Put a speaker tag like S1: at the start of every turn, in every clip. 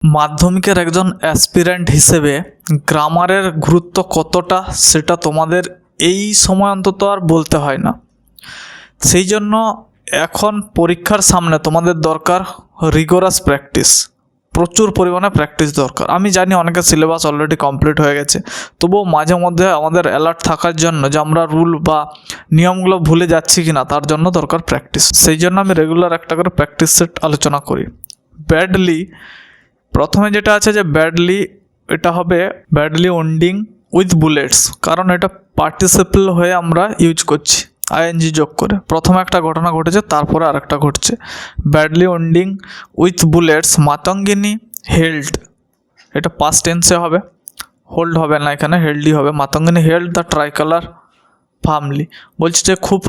S1: মাধ্যমিকের একজন অ্যাসপিরেন্ট হিসেবে গ্রামারের গুরুত্ব কতটা সেটা তোমাদের এই সময় অন্তত আর বলতে হয় না। সেই জন্য এখন পরীক্ষার সামনে তোমাদের দরকার রিগোরাস প্র্যাকটিস, প্রচুর পরিমাণে প্র্যাকটিস দরকার। আমি জানি অনেকের সিলেবাস অলরেডি কমপ্লিট হয়ে গেছে, তবুও মাঝে মধ্যে আমাদের অ্যালার্ট থাকার জন্য যে আমরা রুল বা নিয়মগুলো ভুলে যাচ্ছি কি না তার জন্য দরকার প্র্যাকটিস। সেই জন্য আমি রেগুলার একটা করে প্র্যাকটিস সেট আলোচনা করি। ব্যাডলি, প্রথমে যেটা আছে যে ব্যাডলি, এটা হবে ব্যাডলি ওন্ডিং উইথ বুলেটস, কারণ এটা পার্টিসিপল হয়ে আমরা ইউজ করছি আইএনজি যোগ করে। প্রথমে একটা ঘটনা ঘটেছে, তারপরে আরেকটা ঘটছে। Badly wounding with bullets Matangini held, এটা পাস্ট টেন্সে হবে, হোল্ড হবে না, এখানে হেল্ডই হবে। Matangini held the tricolour firmly, বলছে যে খুব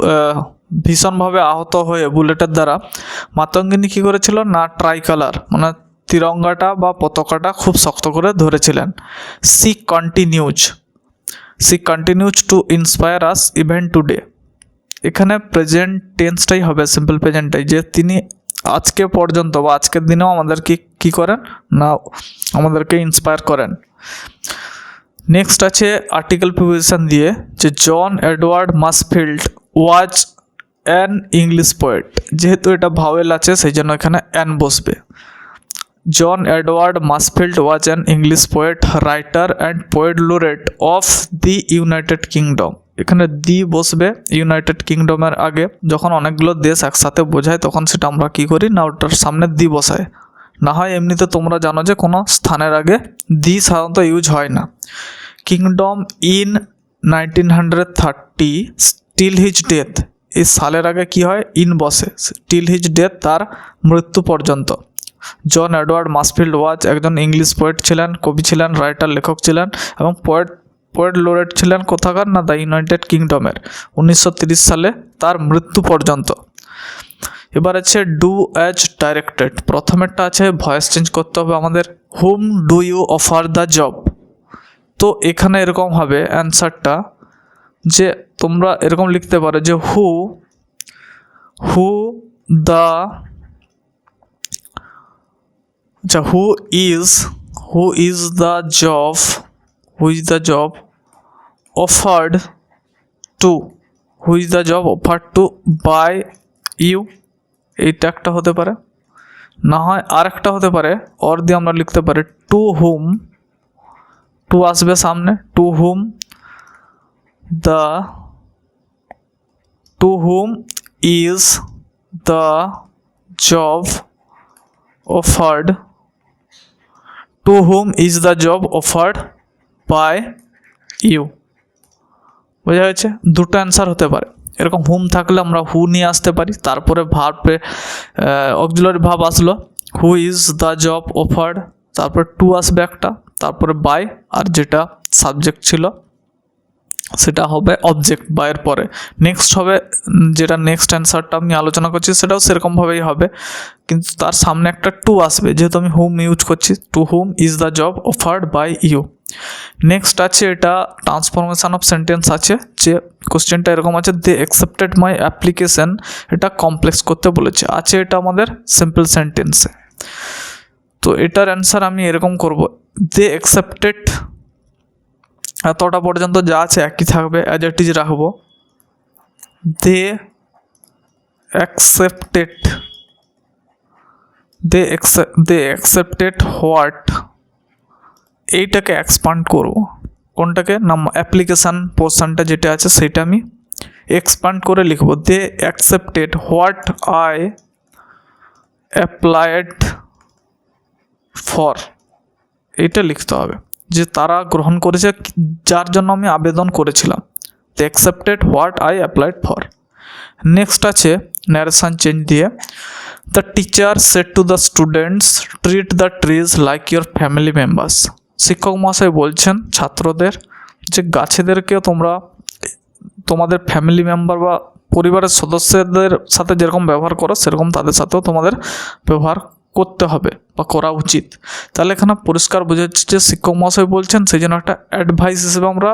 S1: ভীষণভাবে আহত হয়ে বুলেটের দ্বারা মাতঙ্গিনী কী করেছিল না, ট্রাইকালার মানে তিরঙ্গাটা বা পতাকাটা খুব শক্ত করে ধরেছিলেন। She continues to inspire us even today, এখানে প্রেজেন্ট টেন্সটাই হবে, সিম্পল প্রেজেন্টটাই, যে তিনি আজকে পর্যন্ত বা আজকের দিনেও আমাদেরকে কী করেন না, আমাদেরকে ইন্সপায়ার করেন। নেক্সট আছে আর্টিকেল প্রিপোজিশন দিয়ে, যে John Edward Masefield was an English poet, যেহেতু এটা ভাওয়েল আছে সেই জন্য এখানে অ্যান বসবে। John Edward Masefield was an English poet, writer and poet laureate of the United Kingdom, এখানে দি বসবে ইউনাইটেড কিংডমের আগে। যখন অনেকগুলো দেশ একসাথে বোঝায় তখন সেটা আমরা কী করি না, ওটার সামনে দি বসায়। না হয় এমনিতে তোমরা জানো যে কোনো স্থানের আগে দি সাধারণত ইউজ হয় না। Kingdom in 1930 till his death, এই সালের আগে কি হয়, ইন বসে, টিল হিজ ডেথ, তার মৃত্যু পর্যন্ত। জন এডওয়ার্ড মাসফিল্ড ওয়াজ একজন ইংলিশ পোয়েট ছিলেন, কবি ছিলেন, রাইটার লেখক ছিলেন এবং পোয়েট লোরেট ছিলেন কোথাকার না, দ্য ইউনাইটেড কিংডমের, 1930 সালে তার মৃত্যু পর্যন্ত। এবার আছে ডু অ্যাজ ডাইরেক্টেড, প্রথমেরটা আছে ভয়েস চেঞ্জ করতে হবে আমাদের, hmm do you offer the job. তো এখানে এরকম হবে অ্যান্সারটা, যে তোমরা এরকম লিখতে পারো যে who is the job offered to by you, এইটা একটা হতে পারে। না হয় আর একটা হতে পারে, অর দিয়ে আমরা লিখতে পারি টু হুম, টু আসবে সামনে, to whom is the job offered by you, বোঝা গেছে? দুটো অ্যান্সার হতে পারে। এরকম হুম থাকলে আমরা হু নিয়ে আসতে পারি, তারপরে ভার্বে অক্সিলারি ভার্ব আসলো, হু ইজ দ্য জব অফার্ড, তারপরে টু আসবে একটা, তারপরে বাই, আর যেটা সাবজেক্ট ছিল সেটা হবে অবজেক্ট বাইয়ের পরে। নেক্সট হবে যেটা নেক্সট অ্যান্সারটা আমি আলোচনা করছি সেটাও সেরকমভাবেই হবে, কিন্তু তার সামনে একটা টু আসবে, যেহেতু আমি হুম ইউজ করছি। To whom is the job offered by you. Next আছে এটা ট্রান্সফরমেশন অফ সেন্টেন্স আছে, যে কোশ্চেনটা এরকম আছে, দে অ্যাকসেপ্টেড মাই অ্যাপ্লিকেশন, এটা কমপ্লেক্স করতে বলেছে, আছে এটা আমাদের সিম্পল সেন্টেন্সে। তো এটার অ্যান্সার আমি এরকম করব, দে অ্যাকসেপ্টেড, এতটা পর্যন্ত যা আছে একই থাকবে, অ্যাজ ইট ইজ রাখবো। দে অ্যাকসেপ্টেড হোয়াট, এইটাকে এক্সপান্ড করব, কোনটাকে না, অ্যাপ্লিকেশান পোর্শনটা যেটা আছে সেটা আমি এক্সপান্ড করে লিখব। They accepted what I applied for, এইটা লিখতে হবে, যে তারা গ্রহণ করেছে যার জন্য আমি আবেদন করেছিলাম। They accepted what I applied for. Next আছে ন্যারেশন চেঞ্জ দিয়ে, the teacher said to the students treat the trees like your family members, শিক্ষক মহাশয় বলছেন ছাত্রদের যে গাছেদেরকেও তোমরা তোমাদের ফ্যামিলি মেম্বার বা পরিবারের সদস্যদের সাথে যেরকম ব্যবহার করো সেরকম তাদের সাথেও তোমাদের ব্যবহার করতে হবে বা করা উচিত। তাহলে এখানে পরিষ্কার বোঝা যাচ্ছে যে শিক্ষক মহাশয় বলছেন, সেই জন্য একটা অ্যাডভাইস হিসেবে আমরা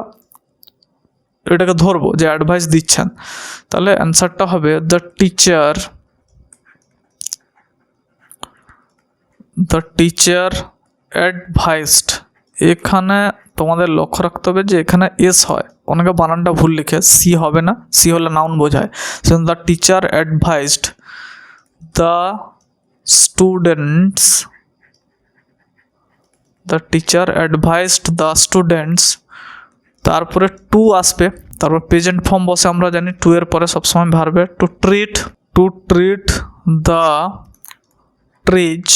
S1: এটাকে ধরবো যে অ্যাডভাইস দিচ্ছেন। তাহলে অ্যান্সারটা হবে দ্য টিচার অ্যাডভাইসড, এখানে তোমাদের লক্ষ্য রাখতে হবে যে এখানে এস হয়, অনেকে বানানটা ভুল লিখে, সি হবে না, সি হলে নাউন বোঝায়। The teacher advised the students, the teacher advised the students, তারপরে টু আসবে, তারপর প্রেজেন্ট ফর্ম বসে, আমরা জানি টু এর পরে সবসময় ভার্বে, to treat the trees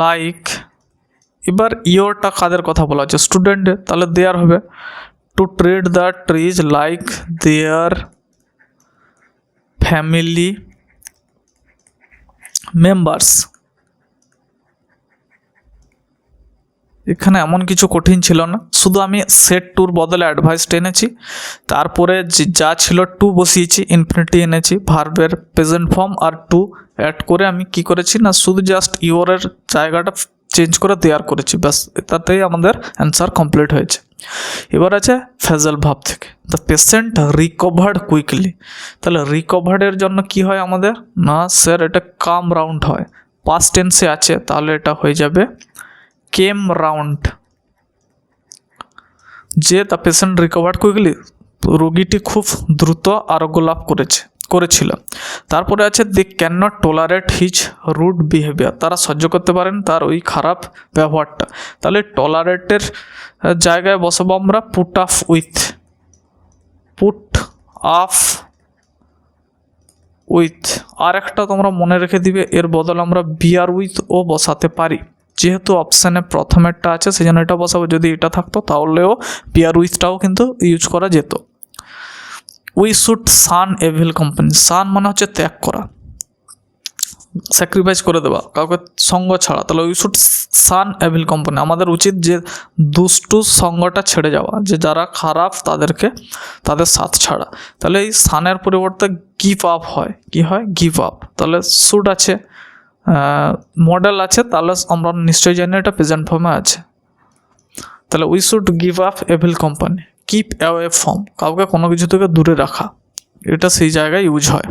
S1: like. এবার ইয়োরটা কাদের কথা বলা হচ্ছে, স্টুডেন্টের, তাহলে দেয়ার হবে two treat the trees like there family members. এখানে এমন কিছু কঠিন ছিল না, শুধু আমি সেট টুর বদলে অ্যাডভাইস এনেছি, তারপরে যা ছিল টু বসিয়েছি, ইনফিনিটি এনেছি, ভার্বের present form R to add করে আমি কি করেছি না শুধু জাস্ট ইওরের জায়গাটা চেঞ্জ করে দেয়ার করেছি, ব্যাস, তাতেই আমাদের অ্যান্সার কমপ্লিট হয়েছে। এবার আছে ফেজাল ভাব থেকে, দ্য পেশেন্ট রিকভার্ড কুইকলি। তাহলে রিকভার্ডের জন্য কি হয় আমাদের, না স্যার এটা কাম রাউন্ড হয়, পাস্ট টেন্সে আছে, তাহলে এটা হয়ে যাবে কেম রাউন্ড। যে দ্য পেশেন্ট রিকভার্ড কুইকলি, রোগীটি খুব দ্রুত আরোগ্য লাভ করেছিল। তারপরে আছে they can not tolerate his rude behaviour, তারা সহ্য করতে পারেন তার ওই খারাপ ব্যবহারটা। তাহলে টলারেটের জায়গায় বসাবো আমরা পুট আপ উইথ। আর একটা তোমরা মনে রেখে দিবে, এর বদলে আমরা বিয়ার উইথ ও বসাতে পারি, যেহেতু অপশানে প্রথমেরটা আছে সেই জন্য এটা বসাবো, যদি এটা থাকতো তাহলেও বিয়ার উইথটাও কিন্তু ইউজ করা যেত। We should shun evil company, shun মানে হচ্ছে ত্যাগ করা, স্যাক্রিফাইস করে দেওয়া, কাউকে সঙ্গ ছাড়া, তাহলে we should shun evil company, আমাদের উচিত যে দুষ্টু সঙ্গটা ছেড়ে যাওয়া, যে যারা খারাপ তাদের সাথ ছাড়া। তাহলে এই শানের পরিবর্তে গিভ আপ হয়, কি হয় গিভ আপ, তাহলে শুড আছে, মডেল আছে, তাহলে আমরা নিশ্চয়ই জানি এটা প্রেজেন্ট ফর্মে আছে। তাহলে we should give up evil company. Keep away from, কাউকে কোনো কিছু থেকে দূরে রাখা, এটা সেই জায়গায় ইউজ হয়।